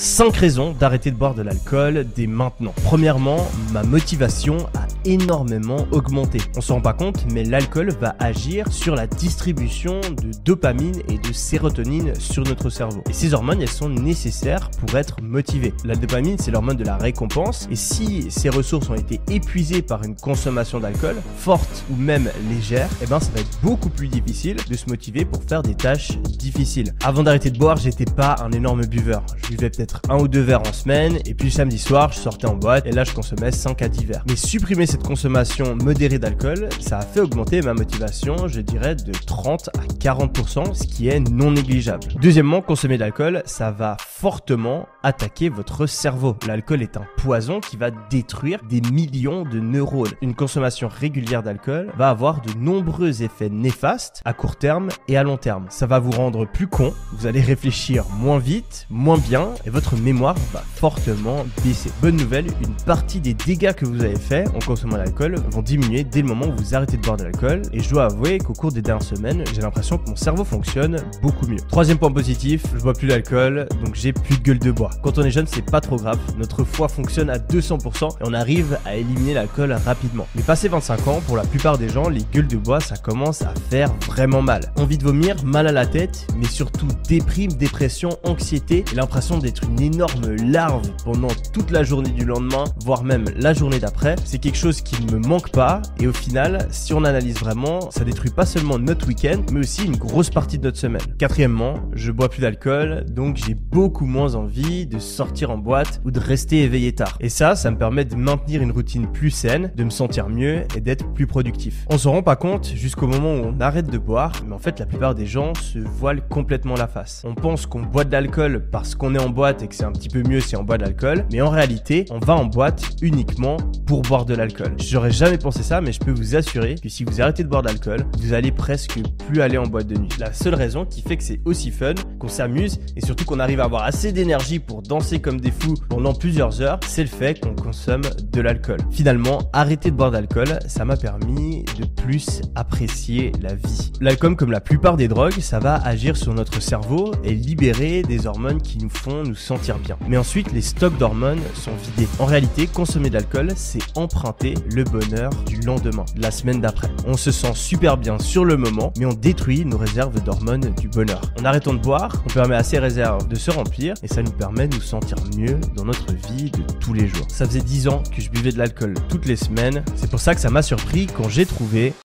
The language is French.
5 raisons d'arrêter de boire de l'alcool dès maintenant. Premièrement, ma motivation a énormément augmenté. On se rend pas compte, mais l'alcool va agir sur la distribution de dopamine et de sérotonine sur notre cerveau. Et ces hormones, elles sont nécessaires pour être motivées. La dopamine, c'est l'hormone de la récompense. Et si ces ressources ont été épuisées par une consommation d'alcool, forte ou même légère, ça va être beaucoup plus difficile de se motiver pour faire des tâches difficiles. Avant d'arrêter de boire, j'étais pas un énorme buveur. Je buvais peut-être 1 ou 2 verres en semaine, et puis samedi soir, je sortais en boîte, et là, je consommais 5 à 10 verres. Mais supprimer cette consommation modérée d'alcool, ça a fait augmenter ma motivation, je dirais, de 30 à 40%, ce qui est non négligeable. Deuxièmement, consommer de l'alcool, ça va fortement attaquer votre cerveau. L'alcool est un poison qui va détruire des millions de neurones. Une consommation régulière d'alcool va avoir de nombreux effets néfastes à court terme et à long terme. Ça va vous rendre plus con, vous allez réfléchir moins vite, moins bien, et votre mémoire va fortement baisser. Bonne nouvelle, une partie des dégâts que vous avez faits en consommant l'alcool vont diminuer dès le moment où vous arrêtez de boire de l'alcool, et je dois avouer qu'au cours des dernières semaines, j'ai l'impression que mon cerveau fonctionne beaucoup mieux. Troisième point positif, je bois plus d'alcool, donc j'ai plus de gueule de bois. Quand on est jeune, c'est pas trop grave, notre foie fonctionne à 200% et on arrive à éliminer l'alcool rapidement. Mais passé 25 ans, pour la plupart des gens, les gueules de bois, ça commence à faire vraiment mal. Envie de vomir, mal à la tête, mais surtout déprime, dépression, anxiété et l'impression d'être une énorme larve pendant toute la journée du lendemain, voire même la journée d'après. C'est quelque chose qui ne me manque pas, et au final, si on analyse vraiment, ça détruit pas seulement notre week-end, mais aussi une grosse partie de notre semaine. Quatrièmement, je bois plus d'alcool, donc j'ai beaucoup moins envie de sortir en boîte ou de rester éveillé tard. Et ça me permet de maintenir une routine plus saine, de me sentir mieux et d'être plus productif. On s'en rend pas compte jusqu'au moment où on arrête de boire, mais en fait la plupart des gens se voilent complètement la face. On pense qu'on boit de l'alcool parce qu'on est en boîte et que c'est un petit peu mieux si on boit de l'alcool, mais en réalité, on va en boîte uniquement pour boire de l'alcool. J'aurais jamais pensé ça, mais je peux vous assurer que si vous arrêtez de boire de l'alcool, vous allez presque plus aller en boîte de nuit. La seule raison qui fait que c'est aussi fun, qu'on s'amuse et surtout qu'on arrive à avoir assez d'énergie pour danser comme des fous pendant plusieurs heures, c'est le fait qu'on consomme de l'alcool. Finalement, arrêter de boire d'alcool, ça m'a permis de plus apprécier la vie. L'alcool, comme la plupart des drogues, ça va agir sur notre cerveau et libérer des hormones qui nous font nous sentir bien. Mais ensuite, les stocks d'hormones sont vidés. En réalité, consommer de l'alcool, c'est emprunter le bonheur du lendemain, de la semaine d'après. On se sent super bien sur le moment, mais on détruit nos réserves d'hormones du bonheur. En arrêtant de boire, on permet à ces réserves de se remplir et ça nous permet de nous sentir mieux dans notre vie de tous les jours. Ça faisait 10 ans que je buvais de l'alcool toutes les semaines. C'est pour ça que ça m'a surpris quand j'ai trouvé